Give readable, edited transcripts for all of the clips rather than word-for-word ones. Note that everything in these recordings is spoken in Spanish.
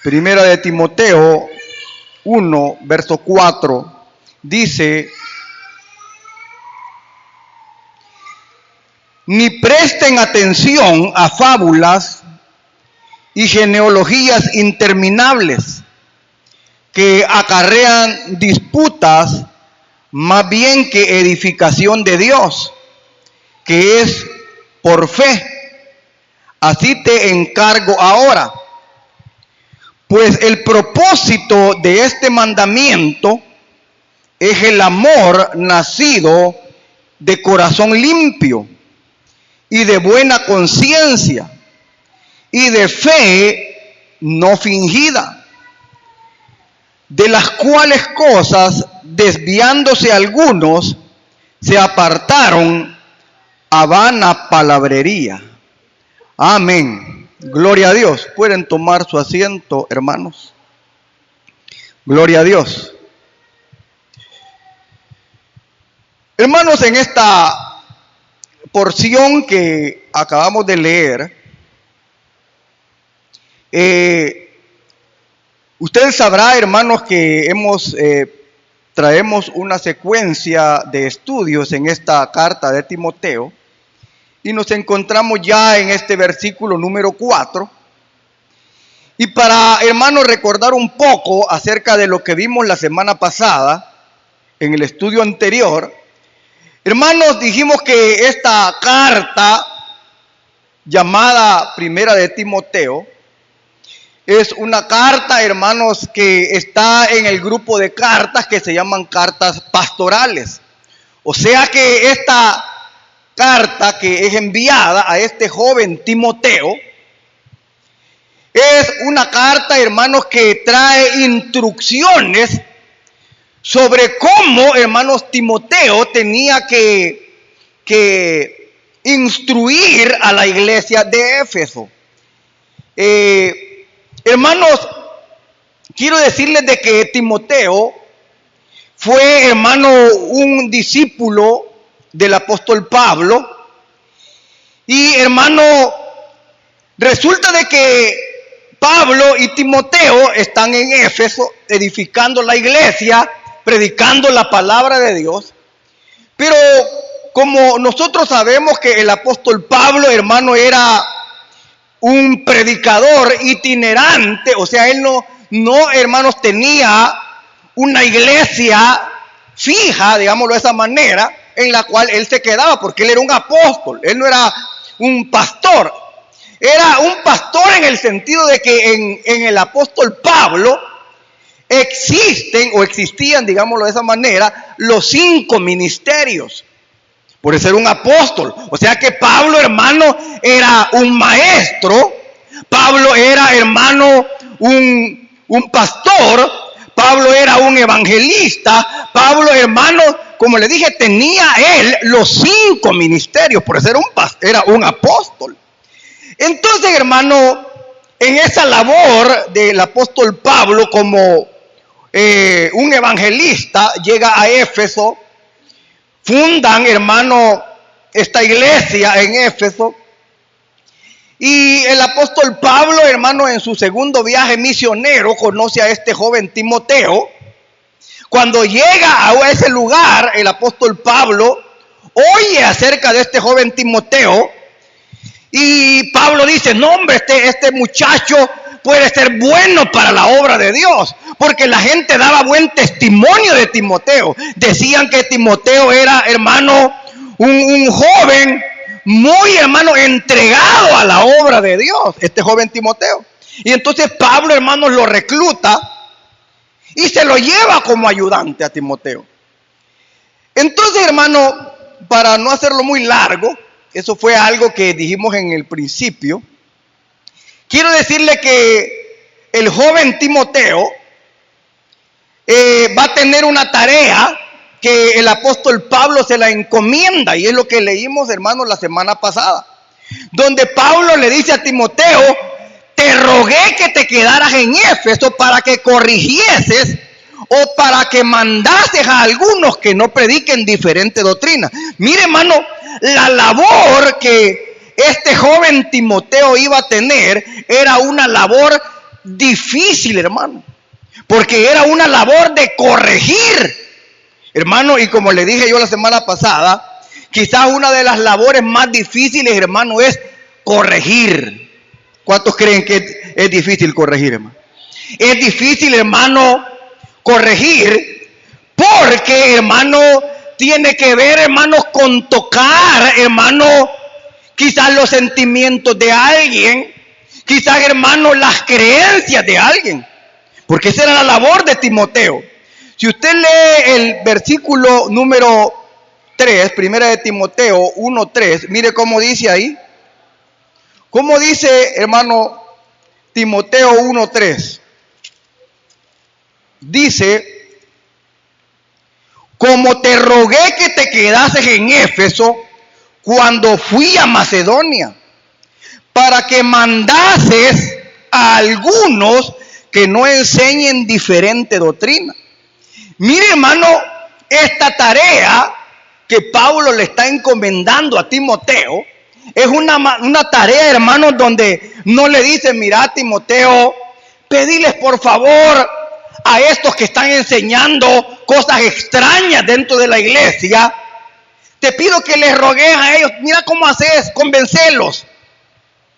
Primera de Timoteo 1, verso 4, dice: ni presten atención a fábulas y genealogías interminables que acarrean disputas, más bien que edificación de Dios, que es por fe. Así te encargo ahora, pues el propósito de este mandamiento es el amor nacido de corazón limpio y de buena conciencia y de fe no fingida, de las cuales cosas, desviándose algunos, se apartaron a vana palabrería. Amén. Gloria a Dios. Pueden tomar su asiento, hermanos. Gloria a Dios. Hermanos, en esta porción que acabamos de leer, usted sabrá, hermanos, que traemos una secuencia de estudios en esta carta de Timoteo y nos encontramos ya en este versículo número 4. Y para, hermanos, recordar un poco acerca de lo que vimos la semana pasada en el estudio anterior, hermanos, dijimos que esta carta llamada Primera de Timoteo es una carta, hermanos, que está en el grupo de cartas que se llaman cartas pastorales. O sea que esta carta que es enviada a este joven Timoteo es una carta, hermanos, que trae instrucciones sobre cómo, hermanos, Timoteo tenía que instruir a la iglesia de Éfeso. Hermanos, quiero decirles de que Timoteo fue, hermano, un discípulo del apóstol Pablo. Y, hermano, resulta de que Pablo y Timoteo están en Éfeso edificando la iglesia, predicando la palabra de Dios. Pero como nosotros sabemos que el apóstol Pablo, hermano, era un predicador itinerante, o sea, él no, hermanos, tenía una iglesia fija, digámoslo de esa manera, en la cual él se quedaba, porque él era un apóstol, él no era un pastor. Era un pastor en el sentido de que en el apóstol Pablo existían, digámoslo de esa manera, los 5 ministerios. Por ser un apóstol. O sea que Pablo, hermano, era un maestro. Pablo era, hermano, un pastor. Pablo era un evangelista. Pablo, hermano, como le dije, tenía él los 5 ministerios. Por ser era un apóstol. Entonces, hermano, en esa labor del apóstol Pablo como un evangelista, llega a Éfeso. Fundan, hermano, esta iglesia en Éfeso. Y el apóstol Pablo, hermano, en su segundo viaje misionero, conoce a este joven Timoteo. Cuando llega a ese lugar, el apóstol Pablo oye acerca de este joven Timoteo. Y Pablo dice: no, hombre, este muchacho puede ser bueno para la obra de Dios, porque la gente daba buen testimonio de Timoteo. Decían que Timoteo era, hermano, un joven muy, hermano, entregado a la obra de Dios, este joven Timoteo. Y entonces Pablo, hermano, lo recluta y se lo lleva como ayudante a Timoteo. Entonces, hermano, para no hacerlo muy largo, eso fue algo que dijimos en el principio. Quiero decirle que el joven Timoteo va a tener una tarea que el apóstol Pablo se la encomienda, y es lo que leímos, hermanos, la semana pasada, donde Pablo le dice a Timoteo: te rogué que te quedaras en Éfeso para que corrigieses o para que mandases a algunos que no prediquen diferente doctrina. Mire, hermano, la labor que este joven Timoteo iba a tener era una labor difícil, hermano, porque era una labor de corregir, hermano, y como le dije yo la semana pasada, quizás una de las labores más difíciles, hermano, es corregir. ¿Cuántos creen que es difícil corregir, hermano? Es difícil, hermano, corregir, porque, hermano, tiene que ver, hermano, con tocar, hermano, quizás los sentimientos de alguien, quizás, hermano, las creencias de alguien, porque esa era la labor de Timoteo. Si usted lee el versículo número 3, primera de Timoteo 1:3, mire cómo dice ahí. ¿Cómo dice, hermano, Timoteo 1:3? Dice: como te rogué que te quedases en Éfeso cuando fui a Macedonia, para que mandases a algunos que no enseñen diferente doctrina. Mire, hermano, esta tarea que Pablo le está encomendando a Timoteo es una tarea, hermano, donde no le dice: mira, Timoteo, pediles por favor a estos que están enseñando cosas extrañas dentro de la iglesia, te pido que les rogues a ellos, mira cómo haces, convencelos.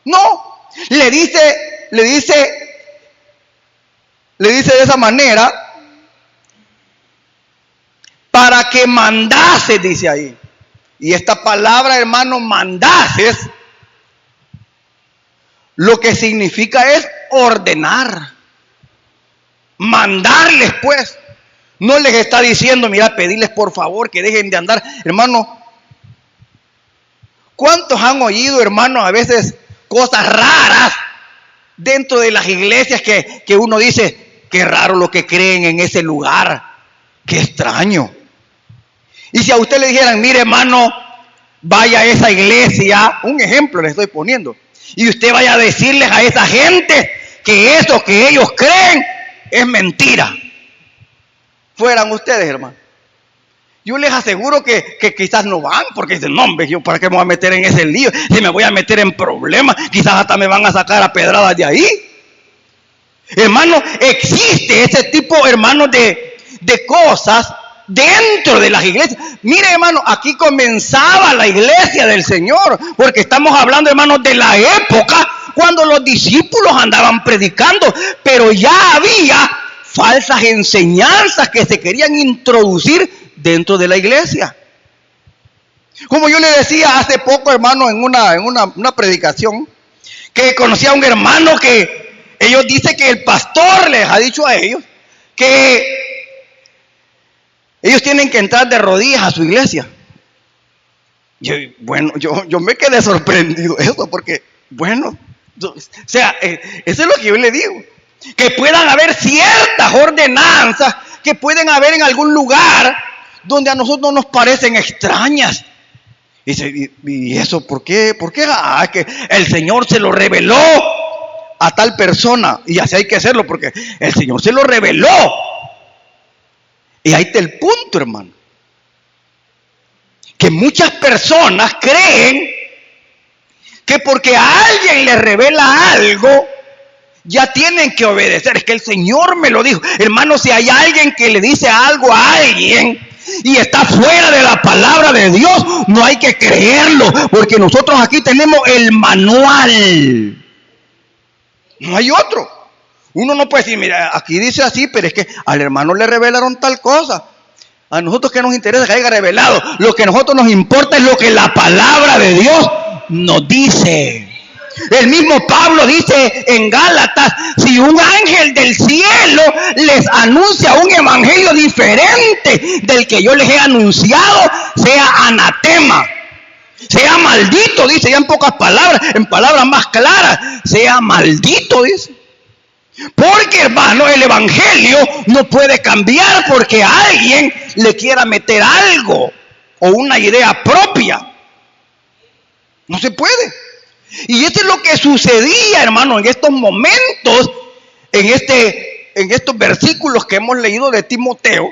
No, le dice de esa manera, para que mandases, dice ahí. Y esta palabra, hermano, mandases, lo que significa es ordenar. Mandarles, pues. No les está diciendo: mira, pedirles por favor que dejen de andar. Hermano, ¿cuántos han oído, hermano, a veces cosas raras dentro de las iglesias que uno dice: qué raro lo que creen en ese lugar, qué extraño? Y si a usted le dijeran: mire, hermano, vaya a esa iglesia, un ejemplo le estoy poniendo, y usted vaya a decirles a esa gente que eso que ellos creen es mentira, fueran ustedes, hermano, yo les aseguro que quizás no van, porque dicen: no, hombre, yo para qué me voy a meter en ese lío, si me voy a meter en problemas, quizás hasta me van a sacar a pedradas de ahí. Hermano, existe ese tipo, hermano, de cosas dentro de las iglesias. Mire, hermano, aquí comenzaba la iglesia del Señor, porque estamos hablando, hermano, de la época cuando los discípulos andaban predicando, pero ya había falsas enseñanzas que se querían introducir dentro de la iglesia. Como yo le decía hace poco, hermano, en una predicación, que conocía a un hermano que ellos dicen que el pastor les ha dicho a ellos que ellos tienen que entrar de rodillas a su iglesia. Yo me quedé sorprendido eso, porque, bueno, o sea, eso es lo que yo le digo. Que puedan haber ciertas ordenanzas que pueden haber en algún lugar donde a nosotros nos parecen extrañas. ¿Y eso por qué? Porque que el Señor se lo reveló a tal persona, y así hay que hacerlo porque el Señor se lo reveló. Y ahí está el punto, hermano, que muchas personas creen que porque a alguien le revela algo, ya tienen que obedecer. Es que el Señor me lo dijo. Hermano, si hay alguien que le dice algo a alguien y está fuera de la palabra de Dios, no hay que creerlo, porque nosotros aquí tenemos el manual. No hay otro. Uno no puede decir: mira, aquí dice así, pero es que al hermano le revelaron tal cosa. A nosotros, ¿qué nos interesa que haya revelado? Lo que a nosotros nos importa es lo que la palabra de Dios nos dice. El mismo Pablo dice en Gálatas: si un ángel del cielo les anuncia un evangelio diferente del que yo les he anunciado, sea anatema, sea maldito, dice ya en pocas palabras, en palabras más claras, sea maldito, dice. Porque, hermano, el evangelio no puede cambiar porque a alguien le quiera meter algo o una idea propia. No se puede. Y esto es lo que sucedía, hermano, en estos momentos, en estos versículos que hemos leído de Timoteo,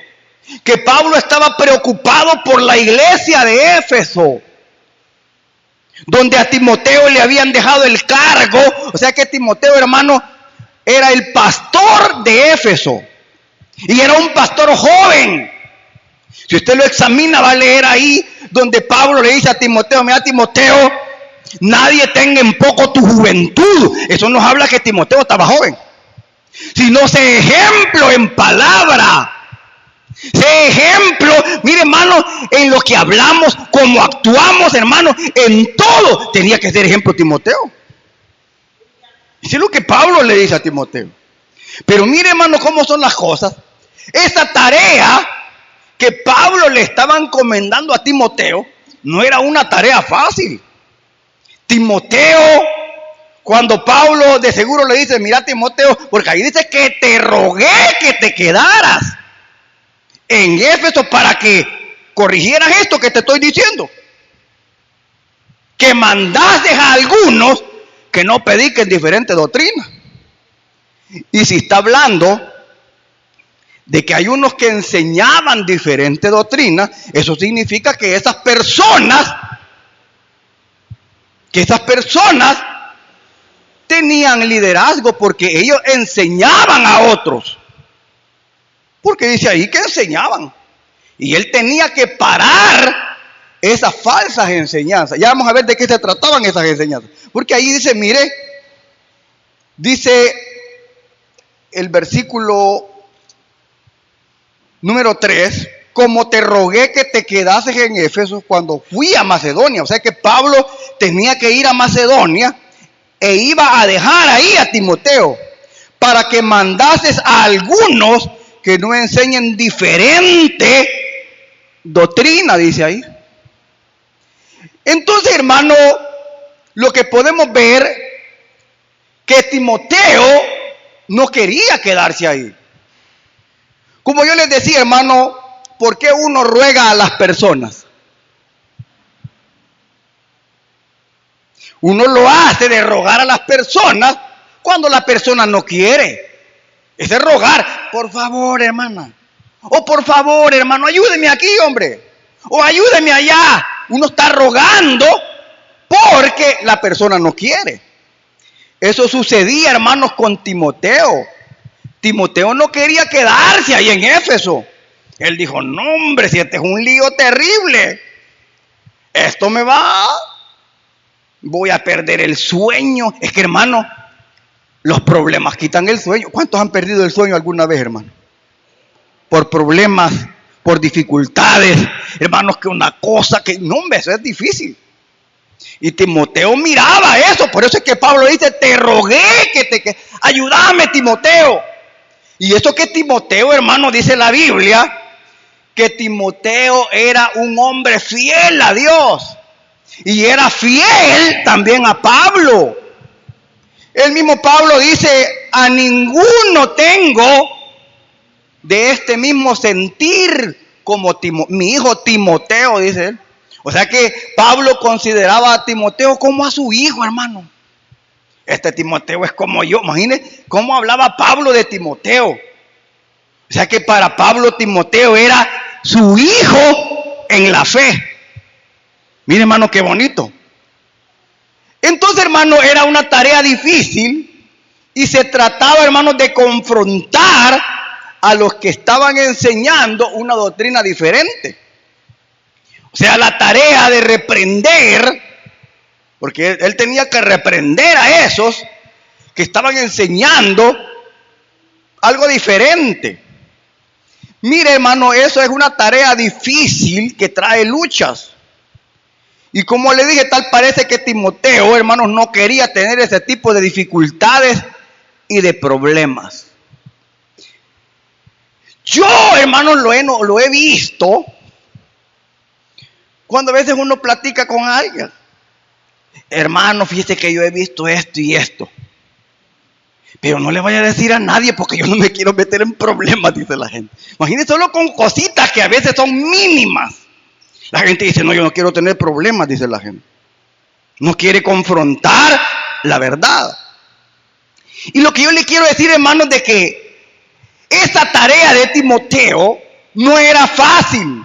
que Pablo estaba preocupado por la iglesia de Éfeso, donde a Timoteo le habían dejado el cargo. O sea que Timoteo, hermano, era el pastor de Éfeso. Y era un pastor joven. Si usted lo examina, va a leer ahí donde Pablo le dice a Timoteo: mira, Timoteo, nadie tenga en poco tu juventud. Eso nos habla que Timoteo estaba joven. Sino sé ejemplo en palabra. Sé ejemplo, mire, hermano, en lo que hablamos, como actuamos, hermano, en todo. Tenía que ser ejemplo Timoteo. Eso es lo que Pablo le dice a Timoteo. Pero mire, hermano, cómo son las cosas. Esa tarea que Pablo le estaba encomendando a Timoteo no era una tarea fácil. Timoteo, cuando Pablo de seguro le dice: mira, Timoteo, porque ahí dice que te rogué que te quedaras en Éfeso para que corrigieras esto que te estoy diciendo, que mandaste a algunos que no prediquen diferentes doctrinas. Y si está hablando de que hay unos que enseñaban diferentes doctrinas, eso significa que esas personas tenían liderazgo, porque ellos enseñaban a otros. Porque dice ahí que enseñaban. Y él tenía que parar esas falsas enseñanzas. Ya vamos a ver de qué se trataban esas enseñanzas. Porque ahí dice, mire, dice el versículo número 3, como te rogué que te quedases en Éfeso cuando fui a Macedonia. O sea que Pablo tenía que ir a Macedonia e iba a dejar ahí a Timoteo para que mandases a algunos que no enseñen diferente doctrina, dice ahí. Entonces, hermano, lo que podemos ver, que Timoteo no quería quedarse ahí. Como yo les decía, hermano, ¿por qué uno ruega a las personas? Uno lo hace de rogar a las personas cuando la persona no quiere. Ese es rogar: por favor, hermana, o por favor, hermano, ayúdeme aquí, hombre, o ayúdeme allá. Uno está rogando porque la persona no quiere. Eso sucedía, hermanos, con Timoteo. Timoteo no quería quedarse ahí en Éfeso. Él dijo: no, hombre, si este es un lío terrible, esto voy a perder el sueño. Es que, hermano, los problemas quitan el sueño. ¿Cuántos han perdido el sueño alguna vez, hermano? Por problemas, por dificultades, hermanos, que una cosa que, no, hombre, eso es difícil. Y Timoteo miraba eso. Por eso es que Pablo dice: te rogué que ayúdame, Timoteo. Y eso que Timoteo, hermano, dice la Biblia, que Timoteo era un hombre fiel a Dios. Y era fiel también a Pablo. El mismo Pablo dice: a ninguno tengo de este mismo sentir como mi hijo Timoteo, dice él. O sea que Pablo consideraba a Timoteo como a su hijo, hermano. Este Timoteo es como yo. Imagínense cómo hablaba Pablo de Timoteo. O sea que para Pablo Timoteo era su hijo en la fe. Mire, hermano, qué bonito. Entonces, hermano, era una tarea difícil y se trataba, hermano, de confrontar a los que estaban enseñando una doctrina diferente. O sea, la tarea de reprender, porque él tenía que reprender a esos que estaban enseñando algo diferente. Mire, hermano, eso es una tarea difícil que trae luchas. Y como le dije, tal parece que Timoteo, hermanos, no quería tener ese tipo de dificultades y de problemas. Yo, hermanos, lo he visto cuando a veces uno platica con alguien. Hermano, fíjese que yo he visto esto y esto. Pero no le vaya a decir a nadie porque yo no me quiero meter en problemas, dice la gente. Imagínese solo con cositas que a veces son mínimas. La gente dice: no, yo no quiero tener problemas, dice la gente. No quiere confrontar la verdad. Y lo que yo le quiero decir, hermanos, de que esa tarea de Timoteo no era fácil.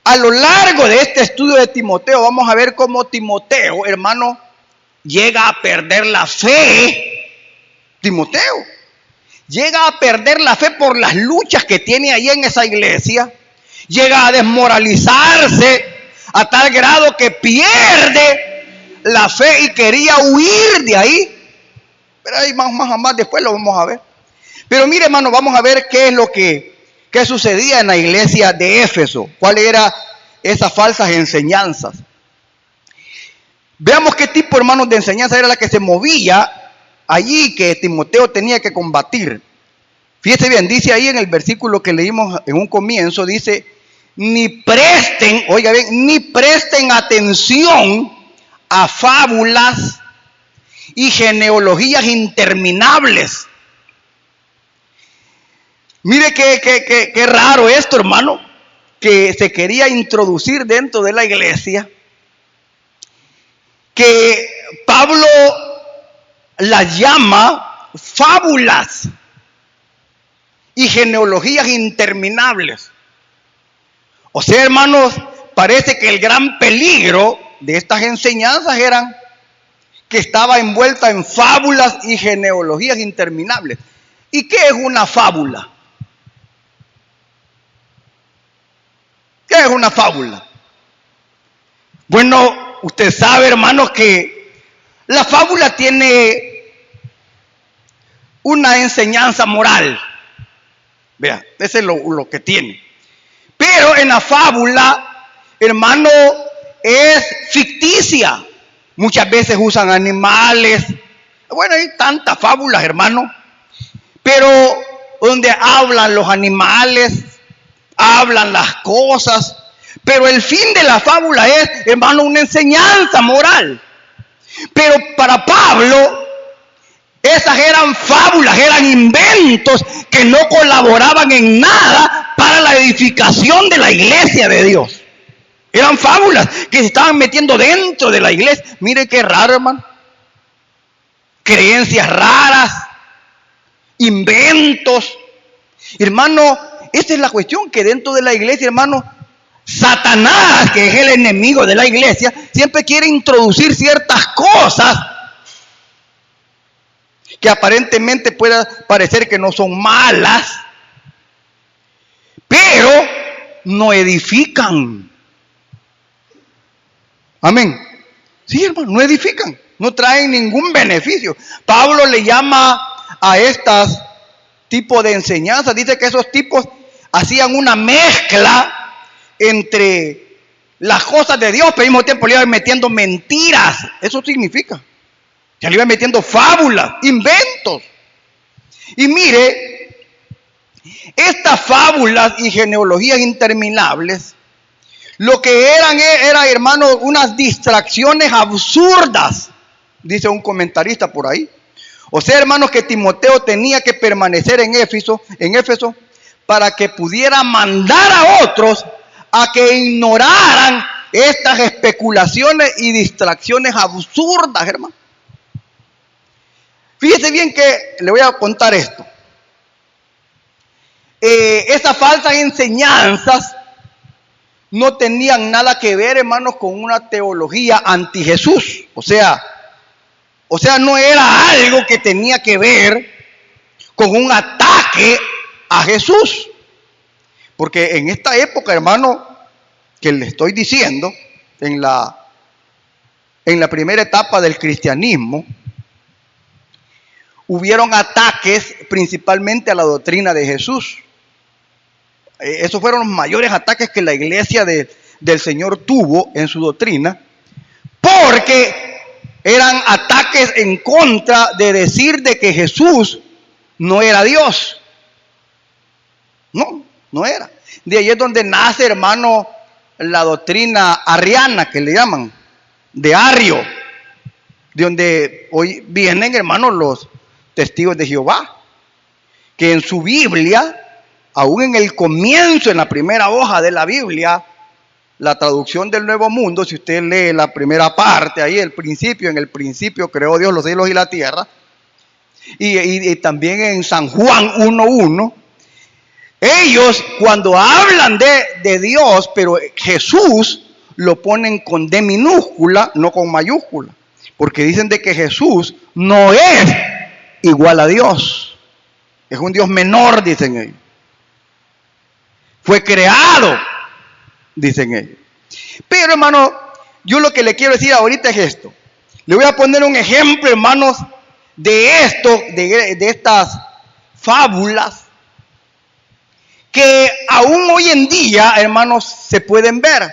A lo largo de este estudio de Timoteo vamos a ver cómo Timoteo, hermano, llega a perder la fe Timoteo. Llega a perder la fe por las luchas que tiene ahí en esa iglesia. Llega a desmoralizarse a tal grado que pierde la fe y quería huir de ahí. Pero ahí más después lo vamos a ver. Pero mire, hermano, vamos a ver qué es lo que sucedía en la iglesia de Éfeso. ¿Cuáles eran esas falsas enseñanzas? Veamos qué tipo, hermanos, de enseñanza era la que se movía allí, que Timoteo tenía que combatir. Fíjese bien, dice ahí en el versículo que leímos en un comienzo, dice, ni presten, oiga bien, ni presten atención a fábulas y genealogías interminables. Mire qué raro esto, hermano, que se quería introducir dentro de la iglesia, que Pablo las llama fábulas y genealogías interminables. O sea, hermanos, parece que el gran peligro de estas enseñanzas eran que estaba envuelta en fábulas y genealogías interminables. ¿Y qué es una fábula? ¿Qué es una fábula? Bueno, usted sabe, hermanos, que la fábula tiene una enseñanza moral. Vea, ese es lo que tiene. Pero en la fábula, hermano, es ficticia. Muchas veces usan animales. Bueno, hay tantas fábulas, hermano. Pero donde hablan los animales, hablan las cosas. Pero el fin de la fábula es, hermano, una enseñanza moral. Pero para Pablo, esas eran fábulas, eran inventos que no colaboraban en nada para la edificación de la iglesia de Dios. Eran fábulas que se estaban metiendo dentro de la iglesia. Mire qué raro, hermano. Creencias raras, inventos. Hermano, esa es la cuestión, que dentro de la iglesia, hermano, Satanás, que es el enemigo de la iglesia, siempre quiere introducir ciertas cosas que aparentemente pueda parecer que no son malas, pero no edifican. Amén. Sí, hermano, no edifican, no traen ningún beneficio. Pablo le llama a estas tipos de enseñanzas, dice que esos tipos hacían una mezcla entre las cosas de Dios, pero al mismo tiempo le iban metiendo mentiras. Eso significa. Se le iban metiendo fábulas, inventos. Y mire, estas fábulas y genealogías interminables, lo que eran, hermano, unas distracciones absurdas, dice un comentarista por ahí. O sea, hermanos, que Timoteo tenía que permanecer en Éfeso, para que pudiera mandar a otros a que ignoraran estas especulaciones y distracciones absurdas, hermano. Fíjese bien que le voy a contar esto. Esas falsas enseñanzas no tenían nada que ver, hermanos, con una teología anti Jesús. O sea, no era algo que tenía que ver con un ataque a Jesús. Porque en esta época, hermano, que le estoy diciendo, en la primera etapa del cristianismo, hubieron ataques principalmente a la doctrina de Jesús. Esos fueron los mayores ataques que la iglesia del Señor tuvo en su doctrina, porque eran ataques en contra de decir de que Jesús no era Dios. No era. De ahí es donde nace, hermano, la doctrina arriana, que le llaman, de Ario, de donde hoy vienen, hermanos, los testigos de Jehová, que en su Biblia, aún en el comienzo, en la primera hoja de la Biblia, la traducción del Nuevo Mundo, si usted lee la primera parte, ahí el principio, en el principio creó Dios los cielos y la tierra, y también en San Juan 1:1, ellos cuando hablan de Dios, pero Jesús lo ponen con D minúscula, no con mayúscula, porque dicen de que Jesús no es igual a Dios. Es un Dios menor, dicen ellos. Fue creado, dicen ellos. Pero, hermano, yo lo que le quiero decir ahorita es esto. Le voy a poner un ejemplo, hermanos, de esto, de estas fábulas, que aún hoy en día, hermanos, se pueden ver.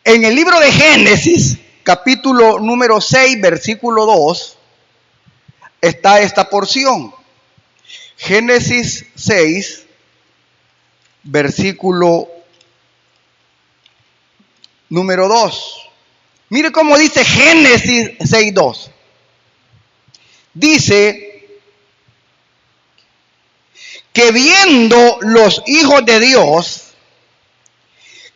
En el libro de Génesis, capítulo número 6, versículo 2, está esta porción. Génesis 6, versículo número 2. Mire cómo dice Génesis 6, 2. Dice que viendo los hijos de Dios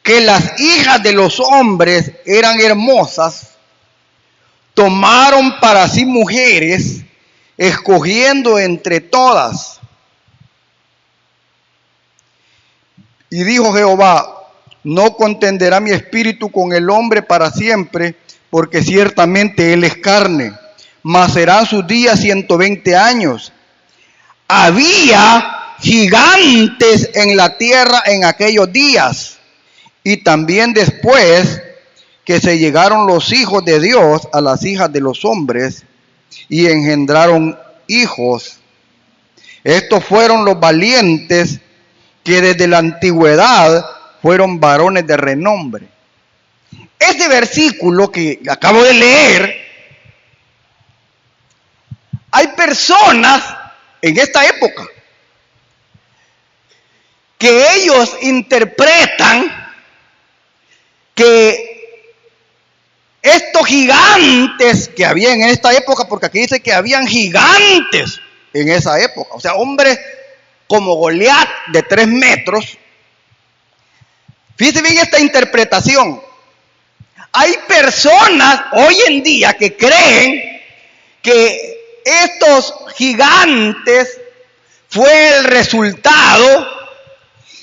que las hijas de los hombres eran hermosas, tomaron para sí mujeres, escogiendo entre todas. Y dijo Jehová: no contenderá mi espíritu con el hombre para siempre, porque ciertamente él es carne, mas serán sus días 120 años. Había gigantes en la tierra en aquellos días, y también después que se llegaron los hijos de Dios a las hijas de los hombres, y engendraron hijos. Estos fueron los valientes que desde la antigüedad fueron varones de renombre. Este versículo que acabo de leer, hay personas en esta época que ellos interpretan que estos gigantes que había en esta época, porque aquí dice que habían gigantes en esa época, o sea, hombres como Goliat de 3 metros. Fíjense bien esta interpretación. Hay personas hoy en día que creen que estos gigantes fue el resultado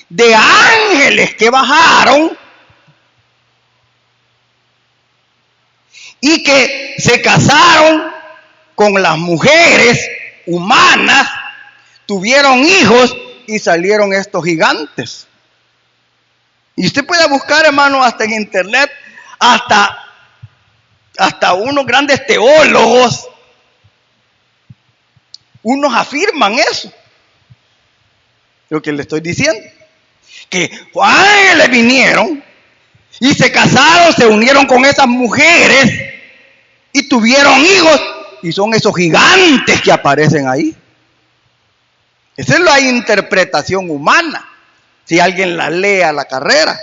de ángeles que bajaron y que se casaron con las mujeres humanas, tuvieron hijos y salieron estos gigantes. Y usted puede buscar, hermano, hasta en internet, hasta unos grandes teólogos, unos afirman eso, lo que le estoy diciendo, que ángeles vinieron y se casaron, se unieron con esas mujeres y tuvieron hijos, y son esos gigantes que aparecen ahí. Esa es la interpretación humana, si alguien la lee a la carrera.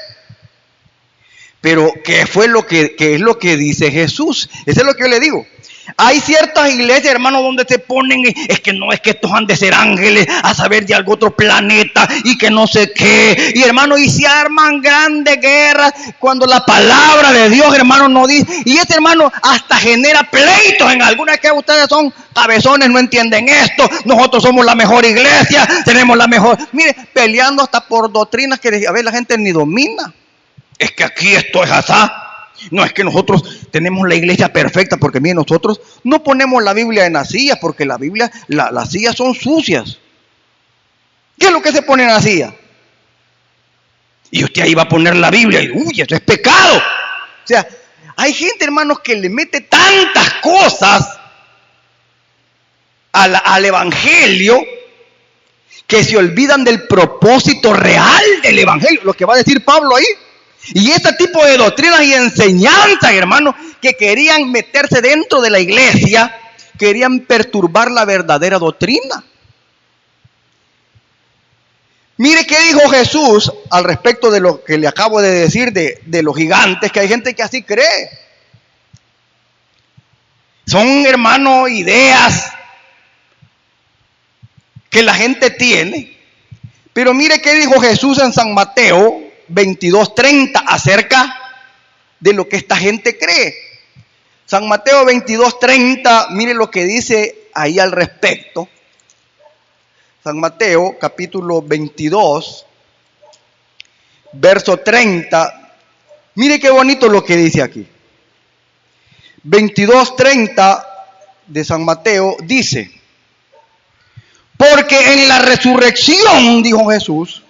Pero ¿qué es lo que dice Jesús? Eso es lo que yo le digo. Hay ciertas iglesias, hermanos, donde se ponen, es que estos han de ser ángeles, a saber de algún otro planeta, y que no sé qué. Y hermano, y se arman grandes guerras cuando la palabra de Dios, hermano, no dice. Y este, hermano, hasta genera pleitos en algunas, que ustedes son cabezones, no entienden esto. Nosotros somos la mejor iglesia, tenemos la mejor. Mire, peleando hasta por doctrinas que a ver la gente ni domina. Es que aquí esto es así. No es que nosotros tenemos la iglesia perfecta, porque miren, nosotros no ponemos la Biblia en las sillas, porque la Biblia, las sillas son sucias. ¿Qué es lo que se pone en la silla? Y usted ahí va a poner la Biblia y uy, eso es pecado. O sea, hay gente, hermanos, que le mete tantas cosas al evangelio que se olvidan del propósito real del evangelio, lo que va a decir Pablo ahí. Y este tipo de doctrinas y enseñanzas, hermanos, que querían meterse dentro de la iglesia, querían perturbar la verdadera doctrina. Mire qué dijo Jesús al respecto de lo que le acabo de decir de los gigantes, que hay gente que así cree. Son, hermanos, ideas que la gente tiene. Pero mire qué dijo Jesús en San Mateo 22:30 acerca de lo que esta gente cree. San Mateo 22:30, mire lo que dice ahí al respecto. San Mateo capítulo 22, verso 30. Mire qué bonito lo que dice aquí. 22:30 de San Mateo dice: porque en la resurrección, dijo Jesús,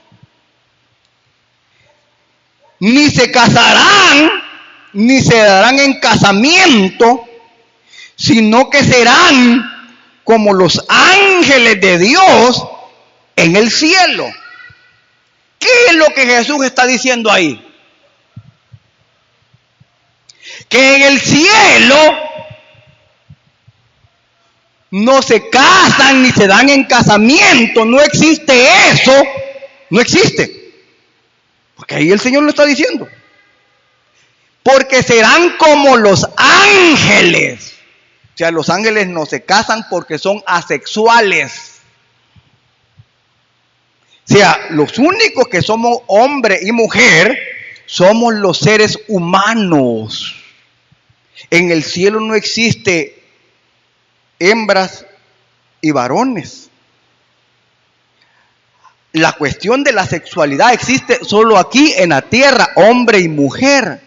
ni se casarán, ni se darán en casamiento, sino que serán como los ángeles de Dios en el cielo. ¿Qué es lo que Jesús está diciendo ahí? Que en el cielo no se casan ni se dan en casamiento. No existe eso. No existe. Porque ahí el Señor lo está diciendo. Porque serán como los ángeles. O sea, los ángeles no se casan porque son asexuales. O sea, los únicos que somos hombre y mujer somos los seres humanos. En el cielo no existe hembras y varones. La cuestión de la sexualidad existe solo aquí en la tierra, hombre y mujer.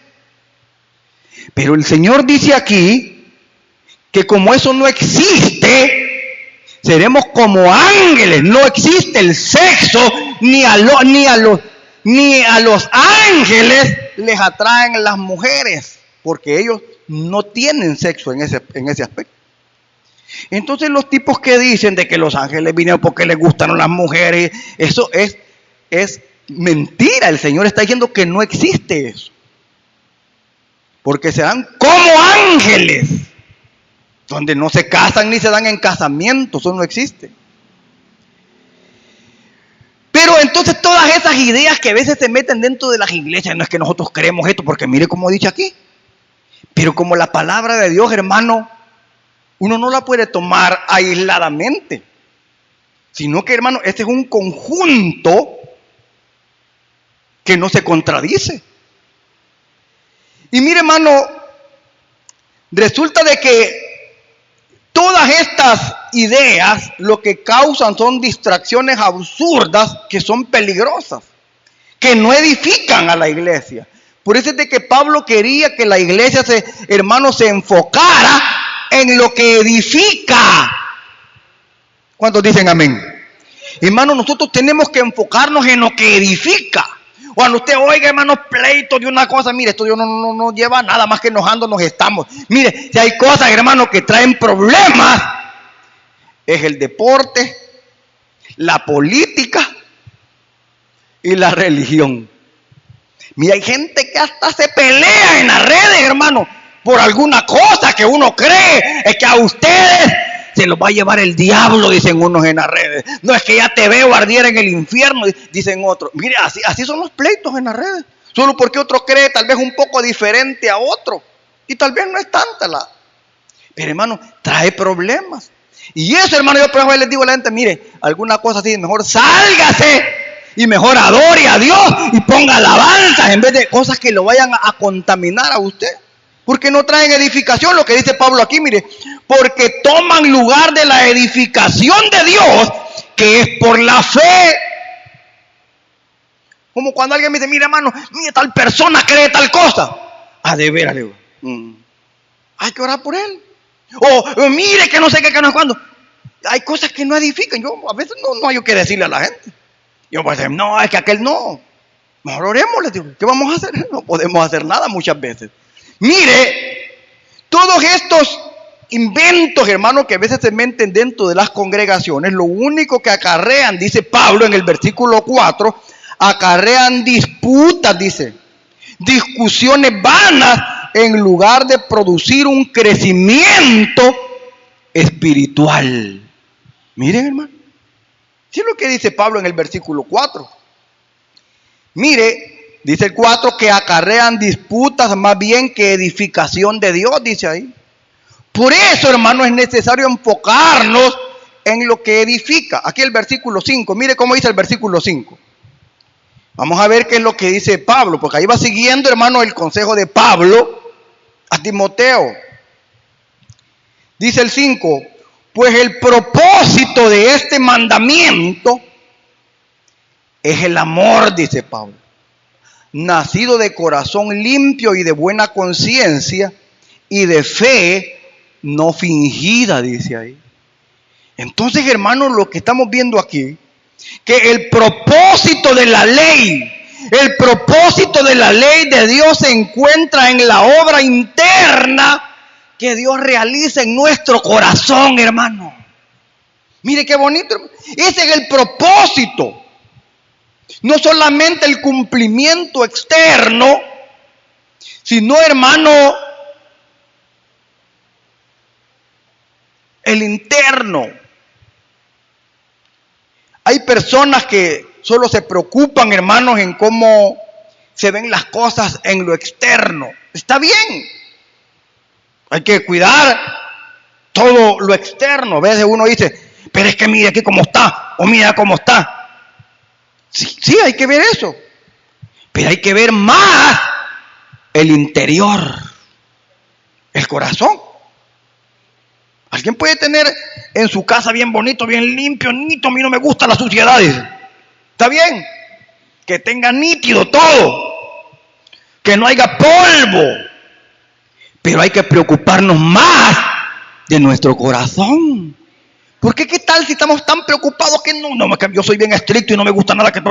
Pero el Señor dice aquí que como eso no existe, seremos como ángeles. No existe el sexo, ni a los ángeles les atraen las mujeres, porque ellos no tienen sexo en ese aspecto. Entonces los tipos que dicen de que los ángeles vinieron porque les gustaron las mujeres, eso es mentira. El Señor está diciendo que no existe eso. Porque serán como ángeles, donde no se casan ni se dan en casamiento. Eso no existe. Pero entonces todas esas ideas que a veces se meten dentro de las iglesias, no es que nosotros creemos esto, porque mire como dice aquí. Pero como la palabra de Dios, hermano, uno no la puede tomar aisladamente, sino que, hermano, este es un conjunto que no se contradice. Y mire, hermano, resulta de que todas estas ideas lo que causan son distracciones absurdas que son peligrosas, que no edifican a la iglesia. Por eso es de que Pablo quería que la iglesia, hermano, se enfocara en lo que edifica. ¿Cuántos dicen amén? Hermano, nosotros tenemos que enfocarnos en lo que edifica. Cuando usted oiga, hermano, pleito de una cosa, mire, esto no lleva nada más que enojándonos estamos. Mire, si hay cosas, hermano, que traen problemas, es el deporte, la política y la religión. Mira, hay gente que hasta se pelea en las redes, hermano, por alguna cosa que uno cree es que a ustedes se los va a llevar el diablo, dicen unos en las redes. No es que ya te veo ardier en el infierno, dicen otros. Mire, así son los pleitos en las redes. Solo porque otro cree tal vez un poco diferente a otro. Y tal vez no es tanta la... Pero hermano, trae problemas. Y eso, hermano, yo por ejemplo les digo a la gente, mire, alguna cosa así, mejor sálgase y mejor adore a Dios y ponga alabanzas en vez de cosas que lo vayan a contaminar a usted. Porque no traen edificación, lo que dice Pablo aquí, mire, porque toman lugar de la edificación de Dios, que es por la fe. Como cuando alguien me dice, mire hermano, mire tal persona cree tal cosa. Ah, de veras, le digo, hay que orar por él. O mire que no sé qué, que no es cuándo. Hay cosas que no edifican. Yo a veces no hay que decirle a la gente. Yo voy a decir, no, es que aquel no. Mejor oremos, les digo, ¿qué vamos a hacer? No podemos hacer nada muchas veces. Mire, todos estos inventos, hermanos, que a veces se meten dentro de las congregaciones, lo único que acarrean, dice Pablo en el versículo 4, acarrean disputas, dice, discusiones vanas, en lugar de producir un crecimiento espiritual. Miren, hermano, ¿sí es lo que dice Pablo en el versículo 4? Mire, dice el 4 que acarrean disputas más bien que edificación de Dios, dice ahí. Por eso, hermano, es necesario enfocarnos en lo que edifica. Aquí el versículo 5, mire cómo dice el versículo 5. Vamos a ver qué es lo que dice Pablo, porque ahí va siguiendo, hermano, el consejo de Pablo a Timoteo. Dice el 5, pues el propósito de este mandamiento es el amor, dice Pablo, nacido de corazón limpio y de buena conciencia, y de fe no fingida, dice ahí. Entonces, hermanos, lo que estamos viendo aquí, que el propósito de la ley, el propósito de la ley de Dios se encuentra en la obra interna que Dios realiza en nuestro corazón, hermano. Mire qué bonito. Ese es el propósito. No solamente el cumplimiento externo, sino, hermano, el interno. Hay personas que solo se preocupan, hermanos, en cómo se ven las cosas en lo externo. Está bien. Hay que cuidar todo lo externo. A veces uno dice, pero es que mire aquí cómo está, o mira cómo está. Sí, hay que ver eso. Pero hay que ver más el interior, el corazón. Alguien puede tener en su casa bien bonito, bien limpio, nítido. A mí no me gustan las suciedades. Está bien. Que tenga nítido todo. Que no haya polvo. Pero hay que preocuparnos más de nuestro corazón. Porque qué tal si estamos tan preocupados que yo soy bien estricto y no me gusta nada, que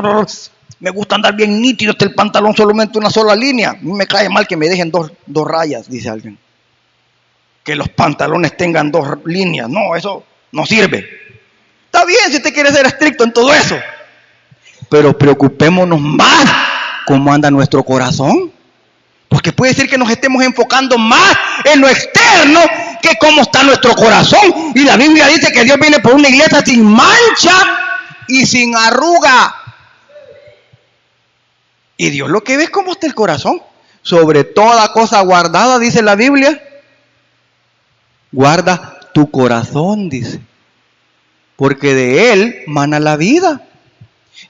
me gusta andar bien nítido, el pantalón solamente una sola línea. A mí me cae mal que me dejen dos rayas, dice alguien. Que los pantalones tengan 2 líneas. No, eso no sirve. Está bien si usted quiere ser estricto en todo eso. Pero preocupémonos más cómo anda nuestro corazón. Porque puede ser que nos estemos enfocando más en lo externo que cómo está nuestro corazón. Y la Biblia dice que Dios viene por una iglesia sin mancha y sin arruga. Y Dios lo que ve es cómo está el corazón. Sobre toda cosa guardada, dice la Biblia. Guarda tu corazón, dice. Porque de él mana la vida.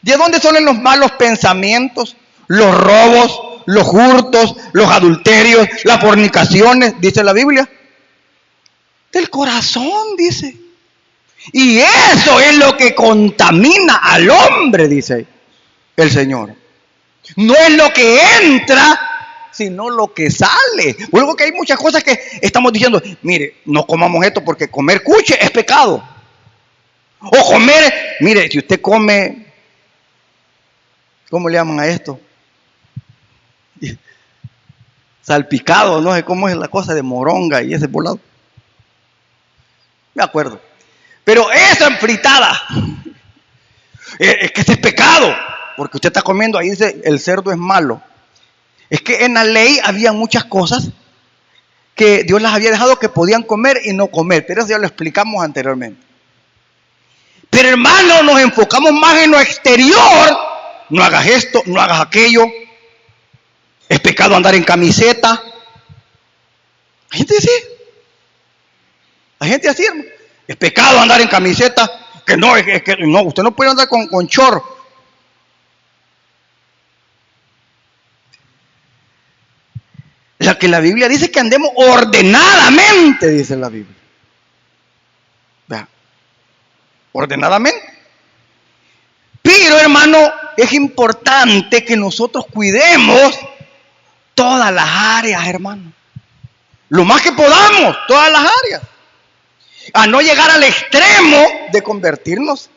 ¿De dónde salen los malos pensamientos? Los robos, los hurtos, los adulterios, las fornicaciones, dice la Biblia. Del corazón, dice. Y eso es lo que contamina al hombre, dice el Señor. No es lo que entra, sino lo que sale. Luego que hay muchas cosas que estamos diciendo, mire, no comamos esto porque comer cuche es pecado. O comer, mire, si usted come, ¿cómo le llaman a esto? Salpicado, no sé cómo es la cosa de moronga y ese volado. Me acuerdo. Pero esa fritada, es que ese es pecado, porque usted está comiendo, ahí dice, el cerdo es malo. Es que en la ley había muchas cosas que Dios las había dejado que podían comer y no comer, pero eso ya lo explicamos anteriormente. Pero hermano, nos enfocamos más en lo exterior. No hagas esto, no hagas aquello. Es pecado andar en camiseta. Hay gente así. Hay gente así, hermano. Es pecado andar en camiseta. Que no, no, usted no puede andar con short. La que la Biblia dice que andemos ordenadamente, dice la Biblia. Vea. Ordenadamente. Pero hermano, es importante que nosotros cuidemos todas las áreas, hermano. Lo más que podamos, todas las áreas. A no llegar al extremo de convertirnos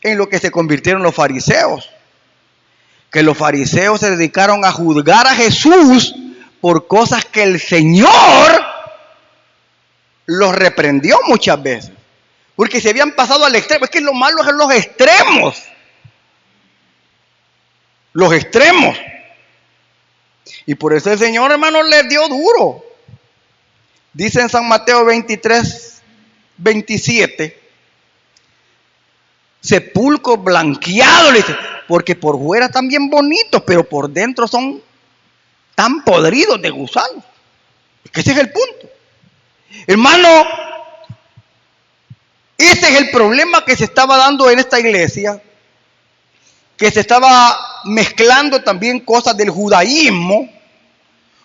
en lo que se convirtieron los fariseos. Que los fariseos se dedicaron a juzgar a Jesús por cosas que el Señor los reprendió muchas veces. Porque se habían pasado al extremo. Es que lo malo es los extremos. Los extremos. Y por eso el Señor, hermano, les dio duro. Dice en San Mateo 23, 27. Sepulcros blanqueados, le dice, porque por fuera están bien bonitos, pero por dentro son tan podridos de gusanos. Que ese es el punto. Hermano, ese es el problema que se estaba dando en esta iglesia, que se estaba mezclando también cosas del judaísmo,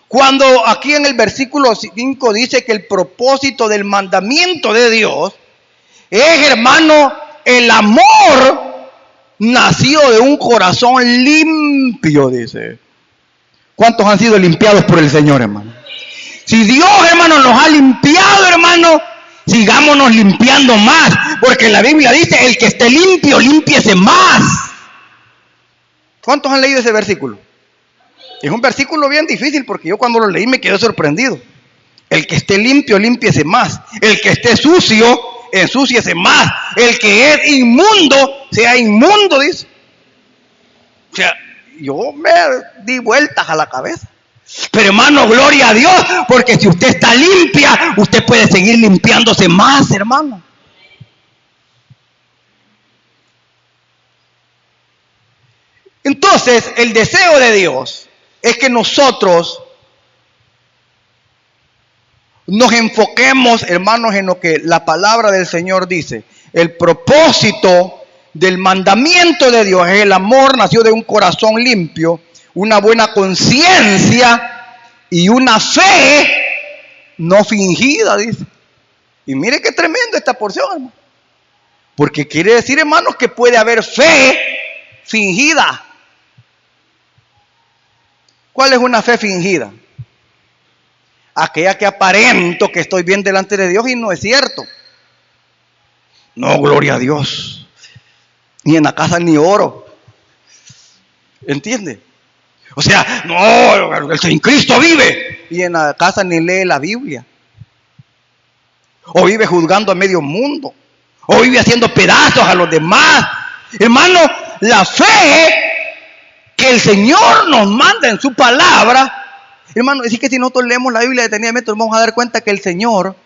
cuando aquí en el versículo 5 dice que el propósito del mandamiento de Dios es, hermano, el amor nacido de un corazón limpio, dice. ¿Cuántos han sido limpiados por el Señor, hermano? Si Dios, hermano, nos ha limpiado, hermano, sigámonos limpiando más, porque la Biblia dice, el que esté limpio, límpiese más. ¿Cuántos han leído ese versículo? Es un versículo bien difícil, porque yo cuando lo leí me quedé sorprendido. El que esté limpio, límpiese más. El que esté sucio, ensúciese más. El que es inmundo, sea inmundo, dice. O sea, yo me di vueltas a la cabeza. Pero hermano, gloria a Dios, porque si usted está limpia, usted puede seguir limpiándose más, hermano. Entonces, el deseo de Dios es que nosotros nos enfoquemos, hermanos, en lo que la palabra del Señor dice. El propósito del mandamiento de Dios es el amor, nació de un corazón limpio, una buena conciencia y una fe no fingida, dice. Y mire qué tremendo esta porción, hermano. Porque quiere decir, hermanos, que puede haber fe fingida. ¿Cuál es una fe fingida? Aquella que aparento que estoy bien delante de Dios y no es cierto. No, gloria a Dios. Ni en la casa ni oro. ¿Entiende? O sea, no, el Señor Cristo vive. Y en la casa ni lee la Biblia. O vive juzgando a medio mundo. O vive haciendo pedazos a los demás. Hermano, la fe que el Señor nos manda en su palabra, hermano, es que si nosotros leemos la Biblia detenidamente nos vamos a dar cuenta que el Señor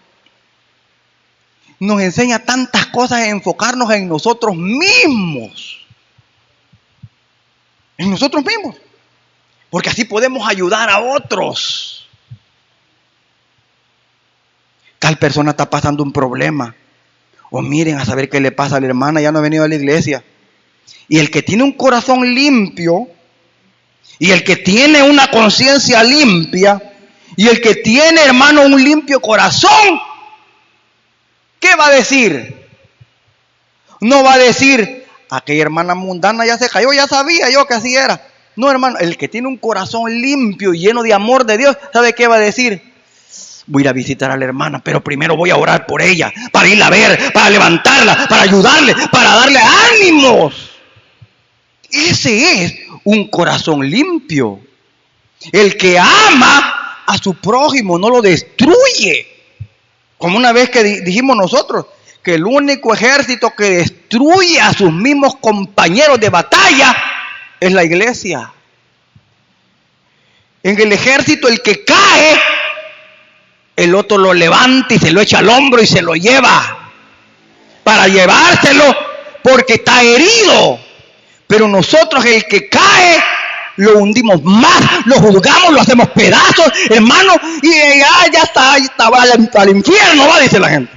nos enseña tantas cosas en enfocarnos en nosotros mismos. En nosotros mismos. Porque así podemos ayudar a otros. Tal persona está pasando un problema. O miren a saber qué le pasa a la hermana, ya no ha venido a la iglesia. Y el que tiene un corazón limpio, y el que tiene una conciencia limpia, y el que tiene, hermano, un limpio corazón, ¿qué va a decir? No va a decir, aquella hermana mundana ya se cayó, ya sabía yo que así era. No, hermano, el que tiene un corazón limpio y lleno de amor de Dios, ¿sabe qué va a decir? Voy a ir a visitar a la hermana, pero primero voy a orar por ella, para irla a ver, para levantarla, para ayudarle, para darle ánimos. Ese es un corazón limpio. El que ama a su prójimo no lo destruye. Como una vez que dijimos nosotros, que el único ejército que destruye a sus mismos compañeros de batalla es la iglesia. En el ejército el que cae, el otro lo levanta y se lo echa al hombro y se lo lleva. Para llevárselo porque está herido. Pero nosotros el que cae, lo hundimos más, lo juzgamos, lo hacemos pedazos, hermano, y ya está al infierno, va, dice la gente.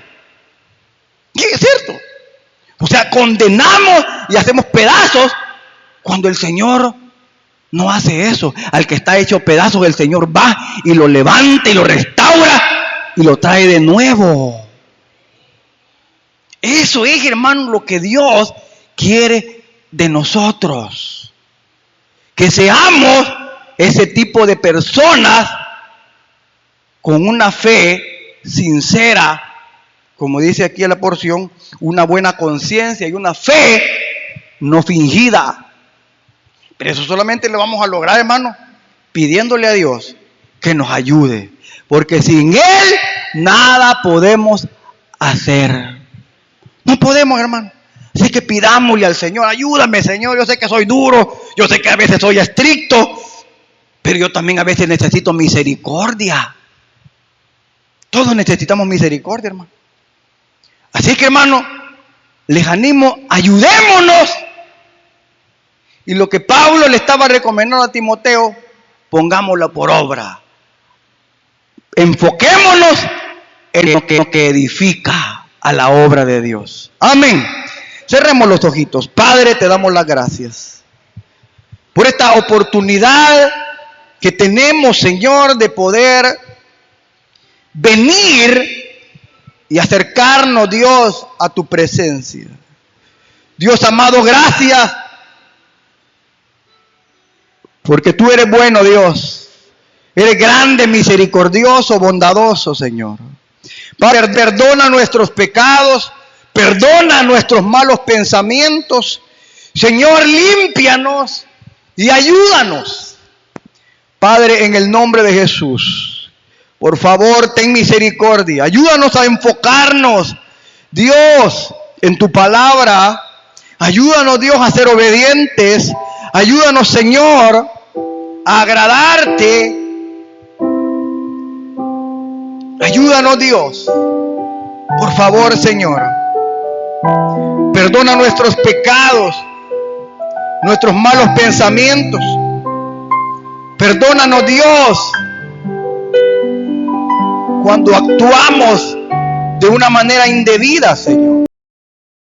Y es cierto. O sea, condenamos y hacemos pedazos cuando el Señor no hace eso. Al que está hecho pedazos, el Señor va y lo levanta y lo restaura y lo trae de nuevo. Eso es, hermano, lo que Dios quiere de nosotros. Que seamos ese tipo de personas con una fe sincera, como dice aquí en la porción, una buena conciencia y una fe no fingida. Pero eso solamente lo vamos a lograr, hermano, pidiéndole a Dios que nos ayude. Porque sin Él nada podemos hacer. No podemos, hermano. Así que pidámosle al Señor, ayúdame, Señor. Yo sé que soy duro, yo sé que a veces soy estricto, pero yo también a veces necesito misericordia. Todos necesitamos misericordia, hermano. Así que, hermano, les animo, ayudémonos. Y lo que Pablo le estaba recomendando a Timoteo, pongámoslo por obra. Enfoquémonos en lo que edifica a la obra de Dios. Amén. Cerremos los ojitos. Padre, te damos las gracias por esta oportunidad que tenemos, Señor, de poder venir y acercarnos, Dios, a tu presencia. Dios amado, gracias, porque tú eres bueno, Dios. Eres grande, misericordioso, bondadoso, Señor. Padre, perdona nuestros pecados, perdona nuestros malos pensamientos. Señor, límpianos y ayúdanos. Padre, en el nombre de Jesús, por favor, ten misericordia. Ayúdanos a enfocarnos, Dios, en tu palabra. Ayúdanos, Dios, a ser obedientes. Ayúdanos, Señor, a agradarte. Ayúdanos, Dios. Por favor, Señor. Perdona nuestros pecados, nuestros malos pensamientos. Perdónanos, Dios, cuando actuamos de una manera indebida, Señor.